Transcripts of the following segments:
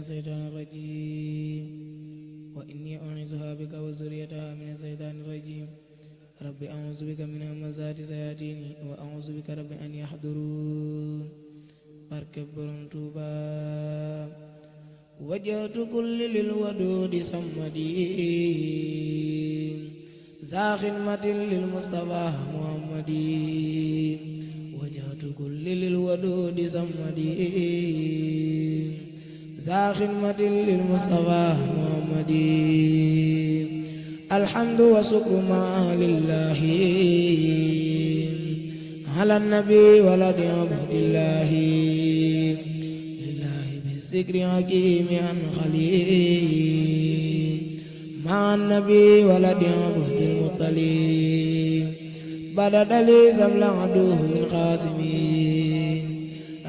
الشيطان الرجيم وإني أعيذها بك وذريتها من الشيطان الرجيم رب أعوذ بك من همزات الشياطين وأعوذ بك رب أن يحضرون barke Borom Tuuba wajjahtu kulli lil wadudi sammadi za xidmatin lil Mustafa Muhammadi wajjahtu kulli lil wadudi sammadi za xidmatin lil Mustafa Muhammadi alhamdu wa sukru ma lillahi ala nabi waladi abdillahi lillahi bisikri hakimi an khalil ma nabi waladi abdil muttalib badadali samla aduhul qasimin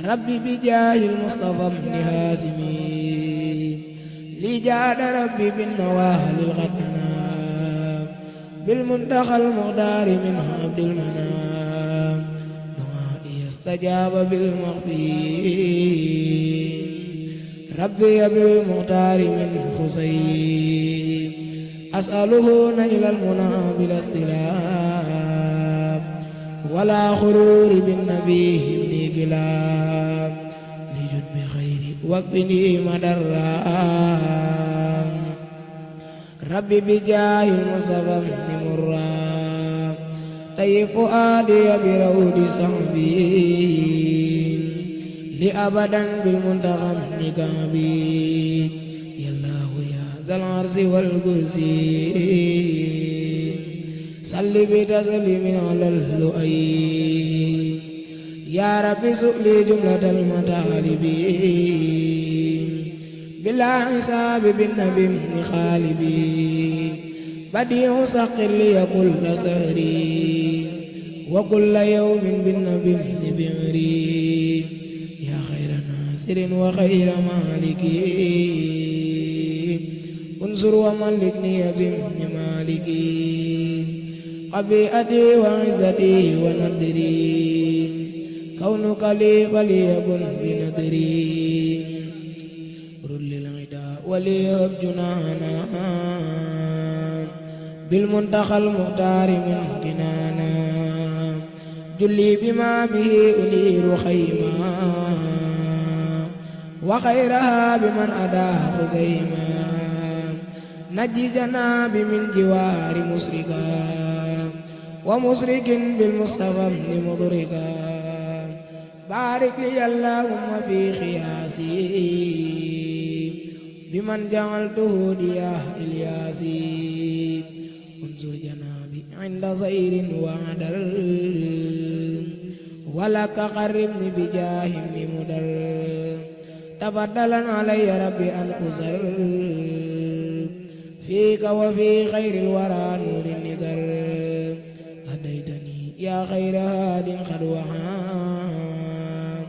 rabbi bijahil mustafa ibn hasimin li jada rabbi bin nawalil qadana bil muntakhal muqdari min abdil manam استجاب بالمغفين ربي بالمختار من خسيب أسأله نيل المنى بلا استلاب ولا خرور بالنبي من كلاب لجد بخير وقبني مدرا ربي بجاه المصطفى مرا طيب فؤادي برود صحبي لأبدا بالمنتقم نكابي يا الله يا ذا العرش والكرسي صل بتسليم على اللؤي يا ربي سؤلي جملة المطالب بلا حساب بالنبي من خالبي بديع سقر لي كل سهري وكل يوم بالنبي بعري يا خير ناصر وخير مالك انصر وملكني بابن مالك قبيئتي وعزتي وندري كونك لي فليكن بنذري رل العدا وليهب جنانا بالمنتخى المختار من كنانا جلي بما به أنير خيما وخيرها بمن أداه خزيما نجي جناب من جوار مسرقا ومسرق بالمصطفى مضرقا بارك لي اللهم في خياسي بمن جعلته دياه الياسي انظر جنابي عند صير وعدل ولك قربني بجاه مدر تفضلا علي ربي أن أزر فيك وفي خير الورى نور النزر هديتني يا خير هاد قد وهاب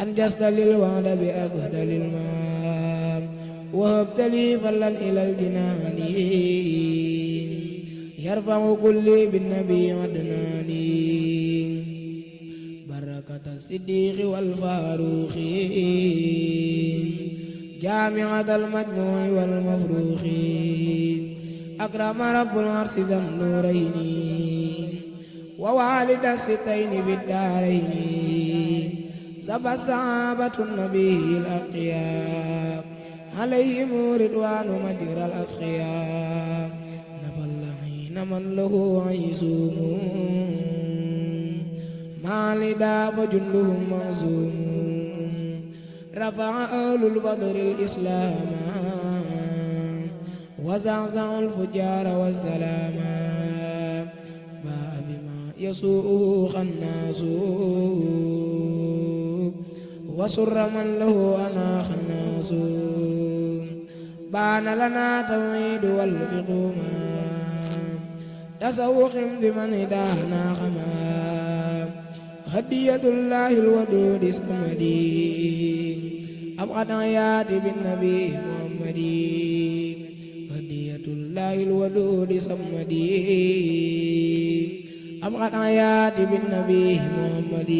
أنجزت للوعد بأفضل المال وهبت لي فلا إلى الجنان يرفع كل بالنبي عدناني بركة الصديق والفاروق جامعة المجموع والمفروخ أكرم رب العرش ذا النورين ووالد الستين بالدارين سبى الصحابة النبي الأقياء عليهم رضوان مجرى الأسخياء نفى اللعين من له عيسوم ما لدى فجندهم معصوم رفع أهل البدر الإسلام وزعزع الفجار والسلام باء بما يسوءه خناس وسر من له أنا خناس بان لنا توحيد والإقامة تسوق بمن هدانا خما هدية الله الودود اسمدي أبعد آيات بالنبي محمد هدية الله الودود اسمدي أبعد آيات بالنبي محمد